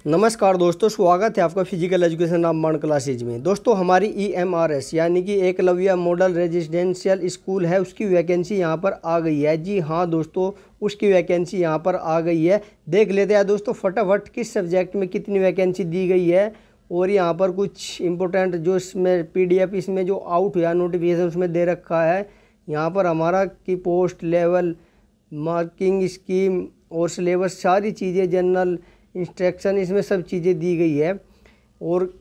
नमस्कार दोस्तों, स्वागत है आपका फिजिकल एजुकेशन ऑफ मान क्लासेज में। दोस्तों हमारी EMRS यानी कि एकलव्य मॉडल रेजिडेंशियल स्कूल है, उसकी वैकेंसी यहाँ पर आ गई है। जी हाँ दोस्तों, उसकी वैकेंसी यहाँ पर आ गई है। देख लेते हैं दोस्तों फटाफट किस सब्जेक्ट में कितनी वैकेंसी दी गई है। और यहाँ पर कुछ इंपॉर्टेंट जो इसमें PDF इसमें जो आउट हुआ नोटिफिकेशन उसमें दे रखा है। यहाँ पर हमारा की पोस्ट लेवल मार्किंग स्कीम और सिलेबस सारी चीज़ें जनरल इंस्ट्रक्शन इसमें सब चीज़ें दी गई है। और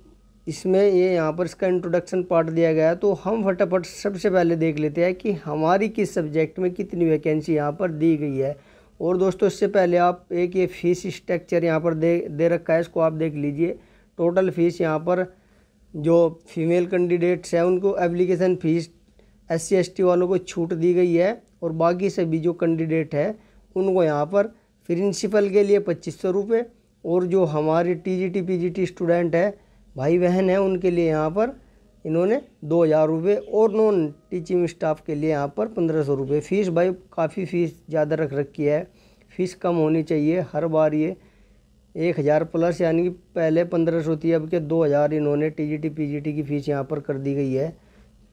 इसमें ये यहाँ पर इसका इंट्रोडक्शन पार्ट दिया गया है। तो हम फटाफट सबसे पहले देख लेते हैं कि हमारी किस सब्जेक्ट में कितनी वैकेंसी यहाँ पर दी गई है। और दोस्तों इससे पहले आप एक ये फीस स्ट्रक्चर यहाँ पर दे रखा है, इसको आप देख लीजिए। टोटल फीस यहाँ पर जो फीमेल कैंडिडेट्स हैं उनको एप्लीकेशन फ़ीस, SC ST वालों को छूट दी गई है। और बाकी सभी जो कैंडिडेट है उनको यहाँ पर प्रिंसिपल के लिए 2500 रुपये, और जो हमारे TGT PGT स्टूडेंट है भाई बहन है उनके लिए यहाँ पर इन्होंने 2000 रुपये, और नॉन टीचिंग स्टाफ के लिए यहाँ पर 1500 रुपये। फ़ीस भाई काफ़ी फ़ीस ज़्यादा रख रखी है, फ़ीस कम होनी चाहिए। हर बार ये 1000 प्लस यानी कि पहले 1500 थी, अब के 2000 इन्होंने TGT PGT की फ़ीस यहाँ पर कर दी गई है।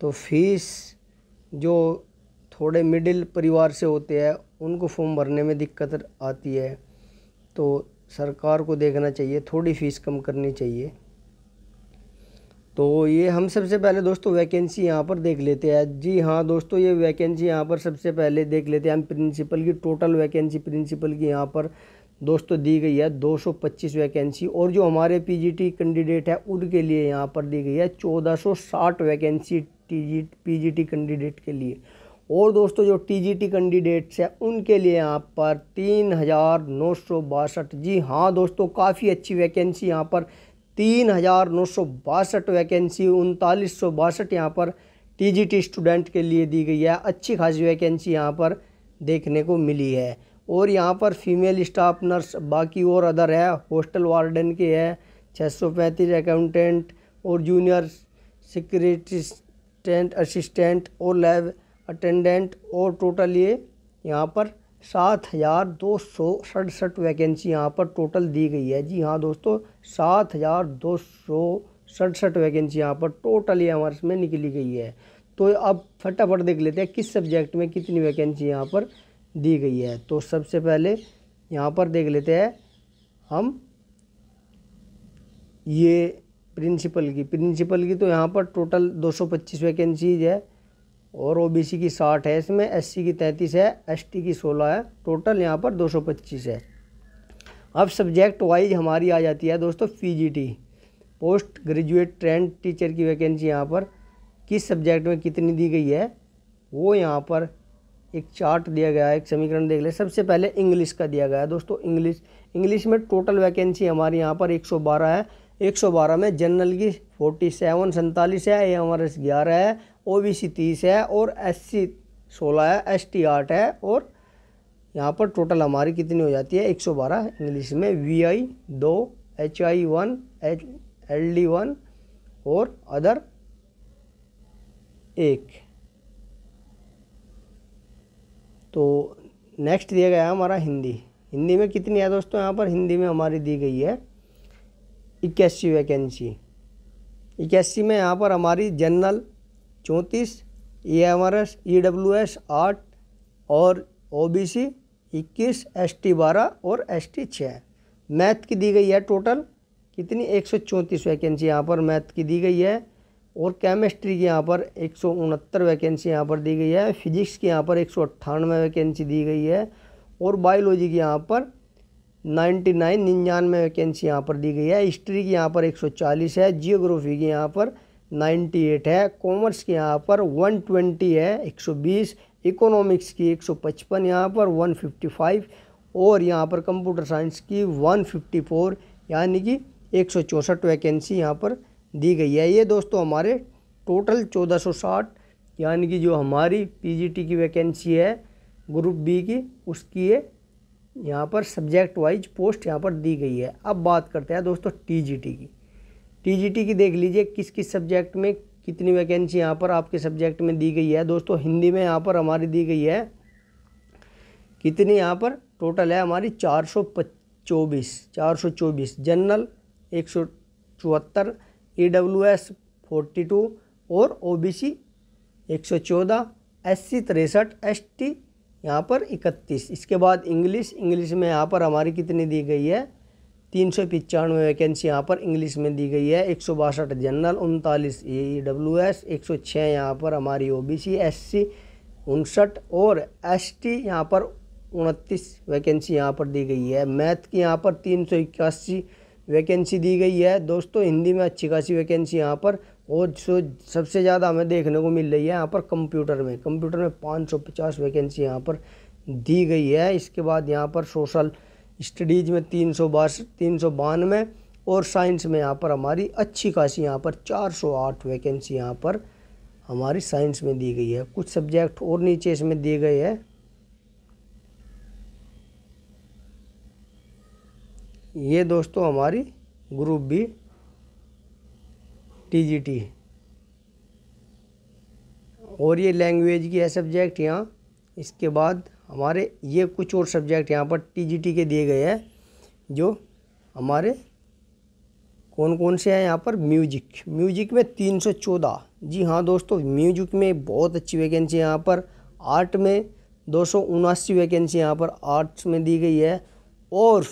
तो फीस जो थोड़े मिडिल परिवार से होते हैं उनको फॉर्म भरने में दिक्कत आती है, तो सरकार को देखना चाहिए, थोड़ी फ़ीस कम करनी चाहिए। तो ये हम सबसे पहले दोस्तों वैकेंसी यहाँ पर देख लेते हैं। जी हाँ दोस्तों, ये वैकेंसी यहाँ पर सबसे पहले देख लेते हैं हम प्रिंसिपल की। टोटल वैकेंसी प्रिंसिपल की यहाँ पर दोस्तों दी गई है 225 वैकेंसी। और जो हमारे PGT कैंडिडेट है उनके लिए यहाँ पर दी गई है 1460 वैकेंसी PGT कैंडिडेट के लिए। और दोस्तों जो TGT कैंडिडेट्स हैं उनके लिए यहाँ पर 3962। जी हाँ दोस्तों, काफ़ी अच्छी वैकेंसी यहाँ पर 3962 वैकेंसी, 3962 यहाँ पर TGT स्टूडेंट के लिए दी गई है। अच्छी खासी वैकेंसी यहाँ पर देखने को मिली है। और यहाँ पर फीमेल स्टाफ नर्स बाकी और अदर है, हॉस्टल वार्डन के है 635, अकाउंटेंट और जूनियर सिक्योरिटी असिस्टेंट और लैब अटेंडेंट, और टोटल ये यहाँ पर 7267 वैकेंसी यहाँ पर टोटल दी गई है। जी हाँ दोस्तों, 7267 वैकेंसी यहाँ पर टोटल ये हमारे इसमें निकली गई है। तो अब फटाफट देख लेते हैं किस सब्जेक्ट में कितनी वैकेंसी यहाँ पर दी गई है। तो सबसे पहले यहाँ पर देख लेते हैं हम ये प्रिंसिपल की तो यहाँ पर टोटल 225 वैकेंसीज है, और OBC की 60 है, इसमें SC की 33 है, ST की 16 है, टोटल यहाँ पर 225 है। अब सब्जेक्ट वाइज हमारी आ जाती है दोस्तों PGT post graduate trained teacher की वैकेंसी। यहाँ पर किस सब्जेक्ट में कितनी दी गई है वो यहाँ पर एक चार्ट दिया गया है, एक समीकरण देख ले। सबसे पहले इंग्लिश का दिया गया है दोस्तों। इंग्लिश में टोटल वैकेंसी हमारी यहाँ पर 112 है। 112 में जनरल की 47 है, AMRS 11 है, OBC 30 है, और SC 16 है, ST 8 है। और यहाँ पर टोटल हमारी कितनी हो जाती है 112 इंग्लिश में। VI 2, HI 1, LD 1 और अदर 1। तो नेक्स्ट दिया गया है हमारा हिंदी में कितनी है दोस्तों। यहाँ पर हिंदी में हमारी दी गई है 81 वैकेंसी। 81 में यहाँ पर हमारी जनरल 34, AMRS EWS 8 और OBC 21, ST 12 और ST 6। मैथ की दी गई है टोटल कितनी 134 वैकेंसी यहाँ पर मैथ की दी गई है। और केमिस्ट्री की यहाँ पर 169 वैकेंसी यहाँ पर दी गई है। फिजिक्स की यहाँ पर 198 वैकेंसी दी गई है। और बायोलॉजी की यहाँ पर 99 वैकेंसी यहाँ पर दी गई है। हिस्ट्री की यहाँ पर 140 है। जियोग्राफी की यहाँ पर 98 है। कॉमर्स की यहाँ पर 120 है 120। इकोनॉमिक्स की 155 यहाँ पर 155। और यहाँ पर कंप्यूटर साइंस की 154 यानी कि 164 वैकेंसी यहाँ पर दी गई है। ये दोस्तों हमारे टोटल 1460 यानी कि जो हमारी PGT की वैकेंसी है ग्रुप B की, उसकी ये यहाँ पर सब्जेक्ट वाइज पोस्ट यहाँ पर दी गई है। अब बात करते हैं दोस्तों TGT की देख लीजिए किस किस सब्जेक्ट में कितनी वैकेंसी यहाँ पर आपके सब्जेक्ट में दी गई है। दोस्तों हिंदी में यहाँ पर हमारी दी गई है कितनी, यहाँ पर टोटल है हमारी 424, जनरल 174, EWS 42 और OBC 114, SC 63, ST यहाँ पर 31। इसके बाद इंग्लिश में यहाँ पर हमारी कितनी दी गई है, 395 वैकेंसी यहाँ पर इंग्लिश में दी गई है। 162 जनरल, 39 EWS, 106 यहाँ पर हमारी OBC, SC 59 और ST यहाँ पर 29 वैकेंसी यहाँ पर दी गई है। मैथ की यहाँ पर 381 वैकेंसी दी गई है दोस्तों। हिंदी में अच्छी खासी वैकेंसी यहाँ पर, और जो सबसे ज़्यादा हमें देखने को मिल रही है यहाँ पर कंप्यूटर में 550 वैकेंसी यहाँ पर दी गई है। इसके बाद यहाँ पर सोशल स्टडीज़ में 392 और साइंस में यहाँ पर हमारी अच्छी खासी यहाँ पर 408 वैकेंसी यहाँ पर हमारी साइंस में दी गई है। कुछ सब्जेक्ट और नीचे इसमें दिए गए हैं। ये दोस्तों हमारी ग्रुप बी TGT और ये लैंग्वेज की है सब्जेक्ट यहाँ। इसके बाद हमारे ये कुछ और सब्जेक्ट यहाँ पर TGT के दिए गए हैं, जो हमारे कौन कौन से हैं यहाँ पर। म्यूजिक में 314, जी हाँ दोस्तों, म्यूजिक में बहुत अच्छी वैकेंसी यहाँ पर। आर्ट में 279 वैकेंसी यहाँ पर आर्ट्स में दी गई है। और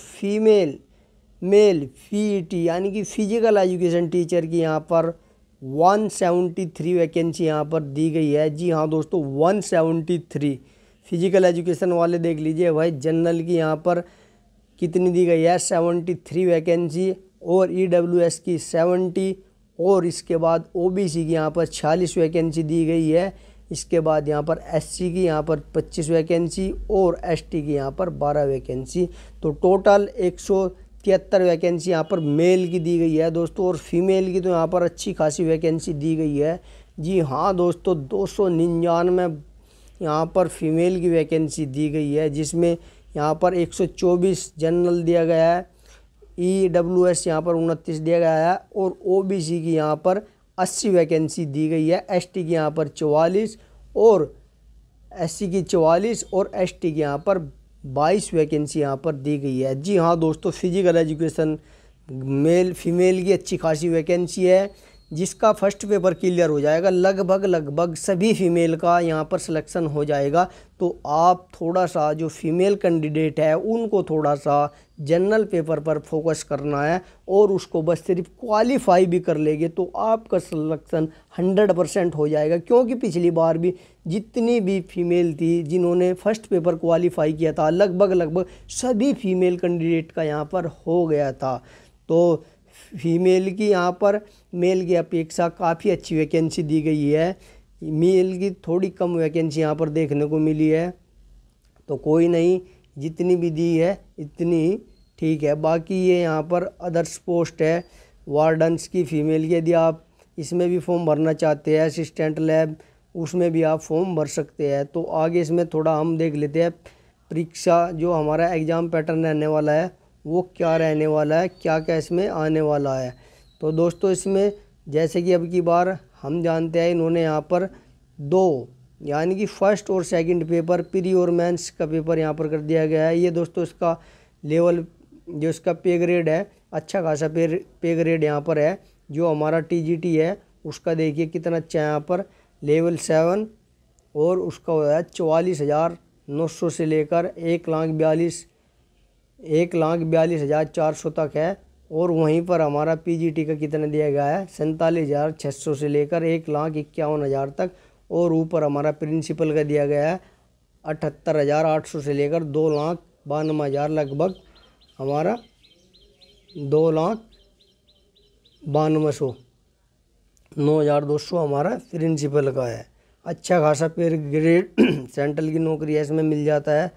मेल FET यानी कि फिजिकल एजुकेशन टीचर की यहाँ पर 173 वैकेंसी यहाँ पर दी गई है। जी हाँ दोस्तों, 173 फिजिकल एजुकेशन वाले देख लीजिए भाई। जनरल की यहाँ पर कितनी दी गई है, 73 वैकेंसी और EWS की 70 और इसके बाद OBC की यहाँ पर 46 वैकेंसी दी गई है। इसके बाद यहाँ पर SC की यहाँ पर 25 वैकेंसी और ST की यहाँ पर 12 वैकेंसी। तो टोटल 173 वैकेंसी यहाँ पर मेल की दी गई है दोस्तों। और फीमेल की तो यहाँ पर अच्छी खासी वैकेंसी दी गई है। जी हाँ दोस्तों, 299 यहाँ पर फीमेल की वैकेंसी दी गई है, जिसमें यहाँ पर 124 जनरल दिया गया है, EWS यहाँ पर 29 दिया गया है और OBC की यहाँ पर 80 वैकेंसी दी गई है। ST की यहाँ पर 44 और SC की 44 और ST की यहाँ पर 22 वैकेंसी यहाँ पर दी गई है। जी हाँ दोस्तों, फिजिकल एजुकेशन मेल फीमेल की अच्छी खासी वैकेंसी है, जिसका फर्स्ट पेपर क्लियर हो जाएगा। लगभग सभी फीमेल का यहाँ पर सिलेक्शन हो जाएगा। तो आप थोड़ा सा जो फीमेल कैंडिडेट है उनको थोड़ा सा जनरल पेपर पर फोकस करना है और उसको बस सिर्फ क्वालिफाई भी कर लेंगे तो आपका सिलेक्शन 100% हो जाएगा। क्योंकि पिछली बार भी जितनी भी फीमेल थी जिन्होंने फर्स्ट पेपर क्वालिफाई किया था, लगभग सभी फीमेल कैंडिडेट का यहाँ पर हो गया था। तो फीमेल की यहाँ पर मेल की अपेक्षा काफ़ी अच्छी वैकेंसी दी गई है। मेल की थोड़ी कम वैकेंसी यहाँ पर देखने को मिली है। तो कोई नहीं, जितनी भी दी है इतनी ठीक है। बाकी ये यहाँ पर अदर्स पोस्ट है वार्डन्स की फीमेल की, यदि आप इसमें भी फॉर्म भरना चाहते हैं, असिस्टेंट लैब उसमें भी आप फॉर्म भर सकते हैं। तो आगे इसमें थोड़ा हम देख लेते हैं परीक्षा जो हमारा एग्ज़ाम पैटर्न रहने वाला है वो क्या रहने वाला है, क्या क्या इसमें आने वाला है। तो दोस्तों इसमें जैसे कि अब की बार हम जानते हैं इन्होंने यहाँ पर 2 यानी कि फर्स्ट और सेकंड पेपर प्री और मेंस का पेपर यहाँ पर कर दिया गया है। ये दोस्तों इसका लेवल जो इसका पे ग्रेड है, अच्छा खासा पे ग्रेड यहाँ पर है। जो हमारा TGT है उसका देखिए कितना अच्छा है यहाँ पर, लेवल 7 और उसका हो है 44,900 से लेकर 1,42,400 तक है। और वहीं पर हमारा PGT का कितना दिया गया है, 47,600 से लेकर 1,51,000 तक। और ऊपर हमारा प्रिंसिपल का दिया गया है 78,800 से लेकर 2,92,000, लगभग हमारा 2,92,000 9,200 हमारा प्रिंसिपल का है। अच्छा खासा पे ग्रेड सेंट्रल की नौकरी है इसमें मिल जाता है।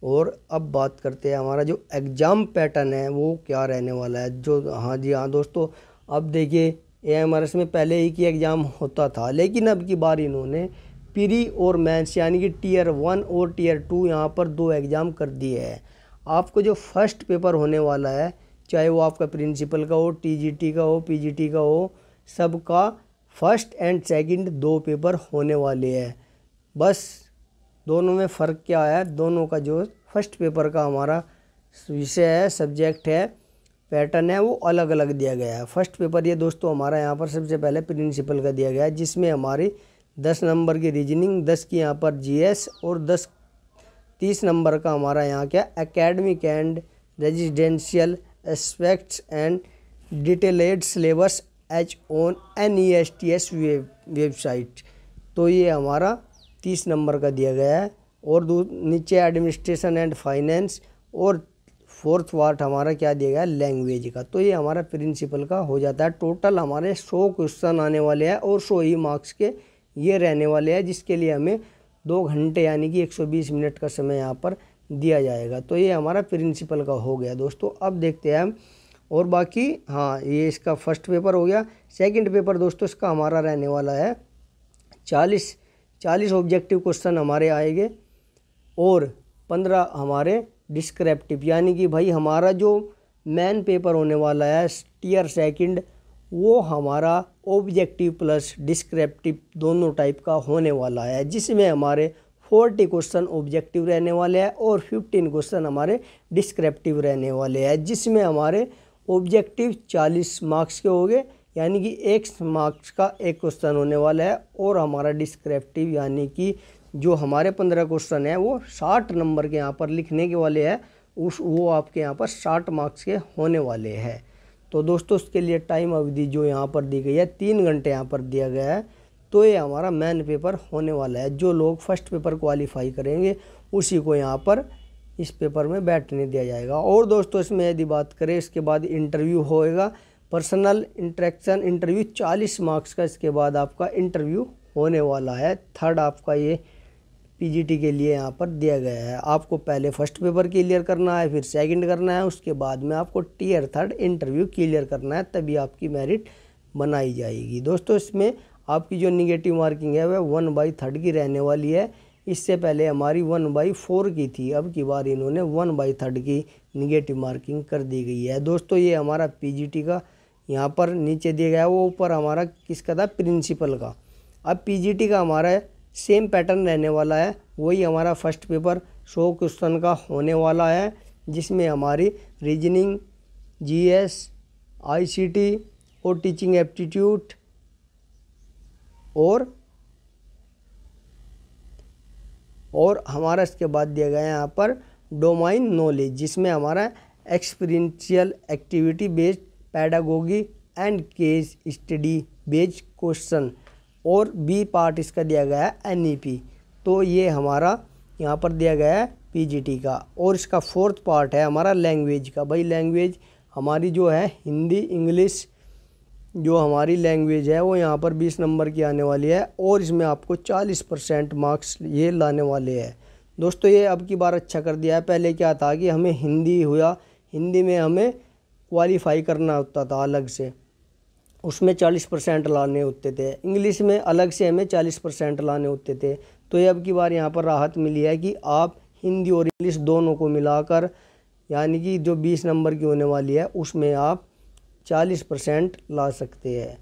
और अब बात करते हैं हमारा जो एग्ज़ाम पैटर्न है वो क्या रहने वाला है। जो हाँ जी हाँ दोस्तों, अब देखिए AMRS में पहले ही की एग्ज़ाम होता था, लेकिन अब की बार इन्होंने प्री और मेंस यानी कि Tier 1 और Tier 2 यहाँ पर 2 एग्ज़ाम कर दिए हैं। आपको जो फर्स्ट पेपर होने वाला है, चाहे वो आपका प्रिंसिपल का हो, TGT का हो, PGT का हो, सबका फर्स्ट एंड सेकंड 2 पेपर होने वाले हैं। बस दोनों में फ़र्क क्या है, दोनों का जो फर्स्ट पेपर का हमारा विषय है, सब्जेक्ट है, पैटर्न है, वो अलग अलग दिया गया है। फर्स्ट पेपर ये दोस्तों हमारा यहाँ पर सबसे पहले प्रिंसिपल का दिया गया है, जिसमें हमारी 10 नंबर की रीजनिंग, 10 की यहाँ पर जीएस और 30 नंबर का हमारा यहाँ क्या academic and residential aspects and detailed syllabus H on NESTS website. तो ये हमारा 30 नंबर का दिया गया है। और नीचे एडमिनिस्ट्रेशन एंड फाइनेंस और फोर्थ पार्ट हमारा क्या दिया गया है, लैंग्वेज का। तो ये हमारा प्रिंसिपल का हो जाता है। टोटल हमारे 100 क्वेश्चन आने वाले हैं और 100 ही मार्क्स के ये रहने वाले हैं, जिसके लिए हमें 2 घंटे यानी कि 120 मिनट का समय यहाँ पर दिया जाएगा। तो ये हमारा प्रिंसिपल का हो गया दोस्तों। अब देखते हैं हम और बाकी। हाँ, ये इसका फर्स्ट पेपर हो गया। सेकंड पेपर दोस्तों इसका हमारा रहने वाला है 40 ऑब्जेक्टिव क्वेश्चन हमारे आएंगे और 15 हमारे डिस्क्रिप्टिव, यानी कि भाई हमारा जो मेन पेपर होने वाला है टियर सेकंड, वो हमारा ऑब्जेक्टिव प्लस डिस्क्रिप्टिव दोनों टाइप का होने वाला है, जिसमें हमारे 40 क्वेश्चन ऑब्जेक्टिव रहने वाले हैं और 15 क्वेश्चन हमारे डिस्क्रिप्टिव रहने वाले हैं, जिसमें हमारे ऑब्जेक्टिव 40 मार्क्स के हो गए, यानी कि 1 मार्क्स का एक क्वेश्चन होने वाला है, और हमारा डिस्क्रिप्टिव यानी कि जो हमारे 15 क्वेश्चन है वो 60 नंबर के यहाँ पर लिखने के वाले हैं, वो आपके यहाँ पर 60 मार्क्स के होने वाले हैं। तो दोस्तों उसके लिए टाइम अवधि जो यहाँ पर दी गई है 3 घंटे यहाँ पर दिया गया है। तो ये हमारा मेन पेपर होने वाला है। जो लोग फर्स्ट पेपर क्वालिफाई करेंगे उसी को यहाँ पर इस पेपर में बैठने दिया जाएगा। और दोस्तों इसमें यदि बात करें, इसके बाद इंटरव्यू होएगा, पर्सनल इंटरेक्शन इंटरव्यू 40 मार्क्स का इसके बाद आपका इंटरव्यू होने वाला है। थर्ड आपका ये पीजीटी के लिए यहाँ पर दिया गया है। आपको पहले फर्स्ट पेपर क्लियर करना है, फिर सेकंड करना है, उसके बाद में आपको टियर थर्ड इंटरव्यू क्लियर करना है, तभी आपकी मेरिट बनाई जाएगी। दोस्तों इसमें आपकी जो निगेटिव मार्किंग है वह 1/3 की रहने वाली है। इससे पहले हमारी 1/4 की थी, अब की बार इन्होंने 1/3 की निगेटिव मार्किंग कर दी गई है। दोस्तों ये हमारा पीजीटी का यहाँ पर नीचे दिया गया है, वो ऊपर हमारा किसका था, प्रिंसिपल का। अब पीजीटी का हमारा सेम पैटर्न रहने वाला है, वही हमारा फर्स्ट पेपर 100 क्वेश्चन का होने वाला है, जिसमें हमारी रीजनिंग, जीएस, आईसीटी और टीचिंग एप्टीट्यूड और हमारा इसके बाद दिया गया है यहाँ पर डोमाइन नॉलेज, जिसमें हमारा experiential activity based pedagogy and case study based question, और बी पार्ट इसका दिया गया है एनईपी। तो ये हमारा यहाँ पर दिया गया है पीजीटी का। और इसका फोर्थ पार्ट है हमारा लैंग्वेज का। भाई लैंग्वेज हमारी जो है हिंदी, इंग्लिश जो हमारी लैंग्वेज है वो यहाँ पर 20 नंबर की आने वाली है, और इसमें आपको 40% मार्क्स ये लाने वाले हैं। दोस्तों ये अब की बार अच्छा कर दिया है। पहले क्या था कि हमें हिंदी में हमें क्वालिफाई करना होता था अलग से, उसमें 40% लाने होते थे। इंग्लिश में अलग से हमें 40% लाने होते थे। तो ये अब की बार यहाँ पर राहत मिली है कि आप हिंदी और इंग्लिश दोनों को मिलाकर, यानी कि जो 20 नंबर की होने वाली है उसमें आप 40% ला सकते हैं।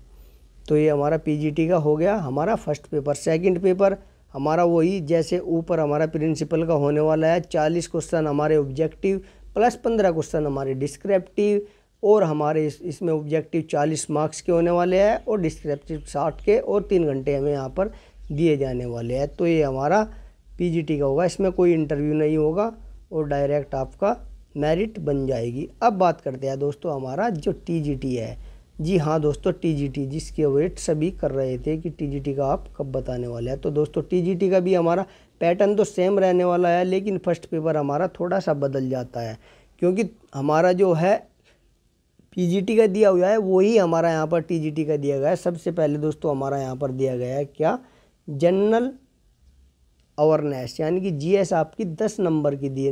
तो ये हमारा पीजीटी का हो गया हमारा फर्स्ट पेपर। सेकंड पेपर हमारा वही जैसे ऊपर हमारा प्रिंसिपल का होने वाला है। 40 क्वेश्चन हमारे ऑब्जेक्टिव प्लस 15 क्वेश्चन हमारे डिस्क्रिप्टिव, और हमारे इसमें ऑब्जेक्टिव 40 मार्क्स के होने वाले हैं और डिस्क्रिप्टिव 60 के, और 3 घंटे हमें यहाँ पर दिए जाने वाले हैं। तो ये हमारा पीजीटी का होगा। इसमें कोई इंटरव्यू नहीं होगा और डायरेक्ट आपका मेरिट बन जाएगी। अब बात करते हैं दोस्तों हमारा जो टीजीटी है। जी हाँ दोस्तों, टीजीटी जिसके वेट सभी कर रहे थे कि टीजीटी का आप कब बताने वाले हैं। तो दोस्तों टीजीटी का भी हमारा पैटर्न तो सेम रहने वाला है, लेकिन फर्स्ट पेपर हमारा थोड़ा सा बदल जाता है, क्योंकि हमारा जो है पीजीटी का दिया हुआ है वही हमारा यहाँ पर टीजीटी का दिया गया है। सबसे पहले दोस्तों हमारा यहाँ पर दिया गया है क्या, जनरल अवेयरनेस, यानी कि जीएस आपकी 10 नंबर की दी,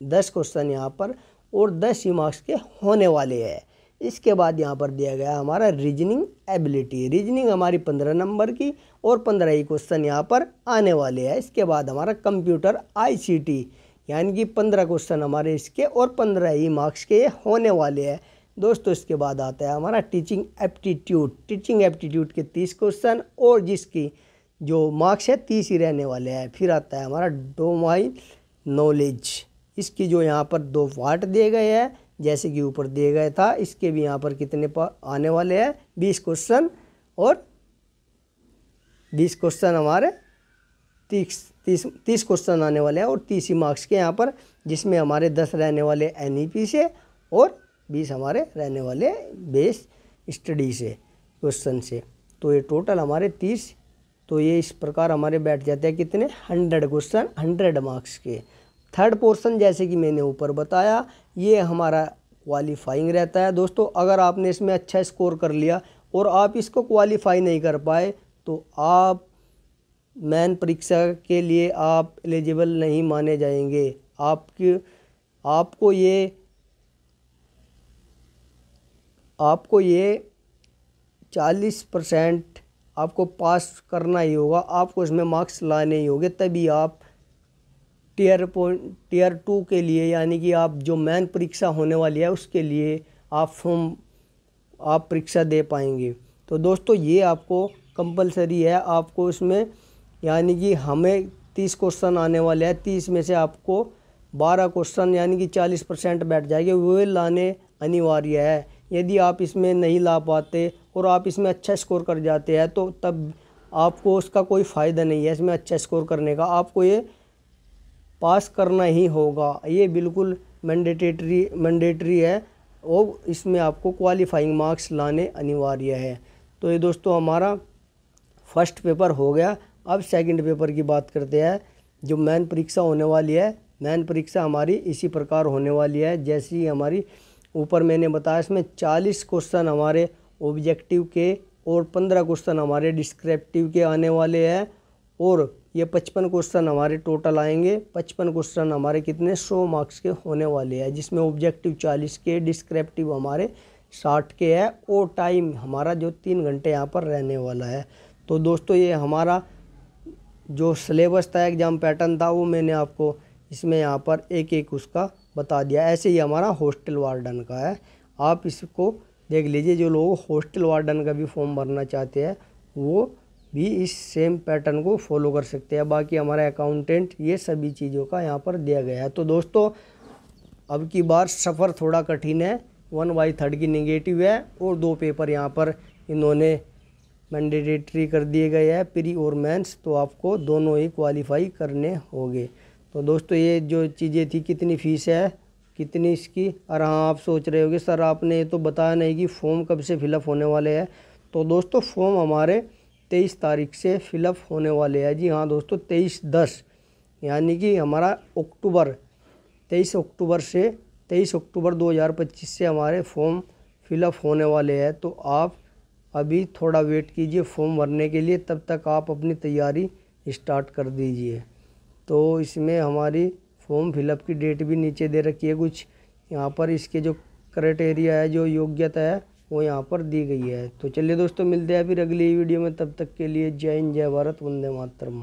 10 क्वेश्चन यहाँ पर और 10 ही मार्क्स के होने वाले हैं। इसके बाद यहाँ पर दिया गया हमारा रीजनिंग एबिलिटी। रीजनिंग हमारी 15 नंबर की और 15 ही क्वेश्चन यहाँ पर आने वाले हैं। इसके बाद हमारा कंप्यूटर आईसीटी, यानी कि 15 क्वेश्चन हमारे इसके और 15 ही मार्क्स के होने वाले हैं। दोस्तों इसके बाद आता है हमारा टीचिंग एप्टीट्यूड। टीचिंग एप्टीट्यूड के 30 क्वेश्चन और जिसकी जो मार्क्स है 30 ही रहने वाले हैं। फिर आता है हमारा डोमाइन नॉलेज, इसकी जो यहाँ पर 2 पार्ट दिए गए हैं जैसे कि ऊपर दिए गया था, इसके भी यहाँ पर कितने आने वाले हैं 20 क्वेश्चन, और 20 क्वेश्चन हमारे 30 क्वेश्चन आने वाले हैं और 30 ही मार्क्स के यहाँ पर, जिसमें हमारे 10 रहने वाले NEP से और 20 हमारे रहने वाले बेस स्टडी से क्वेश्चन से। तो ये टोटल हमारे 30, तो ये इस प्रकार हमारे बैठ जाते हैं कितने 100 क्वेश्चन 100 मार्क्स के। थर्ड पोर्शन जैसे कि मैंने ऊपर बताया ये हमारा क्वालिफाइंग रहता है दोस्तों। अगर आपने इसमें अच्छा स्कोर कर लिया और आप इसको क्वालिफाई नहीं कर पाए तो आप मेन परीक्षा के लिए आप एलिजिबल नहीं माने जाएंगे। आपको ये 40% आपको पास करना ही होगा, आपको इसमें मार्क्स लाने ही होंगे, तभी आप टियर 2 के लिए यानी कि आप जो मेन परीक्षा होने वाली है उसके लिए आप परीक्षा दे पाएंगे। तो दोस्तों ये आपको कंपलसरी है, आपको इसमें यानी कि हमें 30 क्वेश्चन आने वाले हैं, 30 में से आपको 12 क्वेश्चन यानी कि 40% बैठ जाएंगे, वो लाने अनिवार्य है। यदि आप इसमें नहीं ला पाते और आप इसमें अच्छा स्कोर कर जाते हैं तो तब आपको उसका कोई फ़ायदा नहीं है इसमें अच्छा स्कोर करने का, आपको ये पास करना ही होगा, ये बिल्कुल मैंडेटरी है और इसमें आपको क्वालिफाइंग मार्क्स लाने अनिवार्य है। तो ये दोस्तों हमारा फर्स्ट पेपर हो गया। अब सेकंड पेपर की बात करते हैं, जो मेन परीक्षा होने वाली है। मेन परीक्षा हमारी इसी प्रकार होने वाली है जैसी हमारी ऊपर मैंने बताया, इसमें 40 क्वेश्चन हमारे ऑब्जेक्टिव के और 15 क्वेश्चन हमारे डिस्क्रिप्टिव के आने वाले हैं, और ये 55 क्वेश्चन हमारे टोटल आएंगे। 55 क्वेश्चन हमारे कितने 100 मार्क्स के होने वाले हैं, जिसमें ऑब्जेक्टिव 40 के, डिस्क्रिप्टिव हमारे 60 के है, और टाइम हमारा जो 3 घंटे यहाँ पर रहने वाला है। तो दोस्तों ये हमारा जो सिलेबस था, एग्ज़ाम पैटर्न था, वो मैंने आपको इसमें यहाँ पर एक एक उसका बता दिया। ऐसे ही हमारा हॉस्टल वार्डन का है, आप इसको देख लीजिए। जो लोग हॉस्टल वार्डन का भी फॉर्म भरना चाहते हैं वो भी इस सेम पैटर्न को फॉलो कर सकते हैं। बाकी हमारा अकाउंटेंट, ये सभी चीज़ों का यहाँ पर दिया गया है। तो दोस्तों अब की बार सफ़र थोड़ा कठिन है, 1/3 की नेगेटिव है और 2 पेपर यहाँ पर इन्होंने मैंडेटरी कर दिए गए हैं, प्री और मेंस, तो आपको दोनों ही क्वालिफाई करने होंगे। तो दोस्तों ये जो चीज़ें थी, कितनी फ़ीस है, कितनी इसकी, और हाँ आप सोच रहे होगे सर आपने ये तो बताया नहीं कि फ़ॉर्म कब से फिलअप होने वाले हैं। तो दोस्तों फॉर्म हमारे 23 तारीख से फिलअप होने वाले हैं। जी हाँ दोस्तों, 23/10 यानी कि हमारा 23 अक्टूबर 2025 से हमारे फॉर्म फिलअप होने वाले हैं। तो आप अभी थोड़ा वेट कीजिए फॉर्म भरने के लिए, तब तक आप अपनी तैयारी स्टार्ट कर दीजिए। तो इसमें हमारी फॉर्म फिलअप की डेट भी नीचे दे रखी है कुछ, यहाँ पर इसके जो क्राइटेरिया है, जो योग्यता है, वो यहाँ पर दी गई है। तो चलिए दोस्तों मिलते हैं फिर अगली वीडियो में, तब तक के लिए जय हिंद, जय भारत, वंदे मातरम।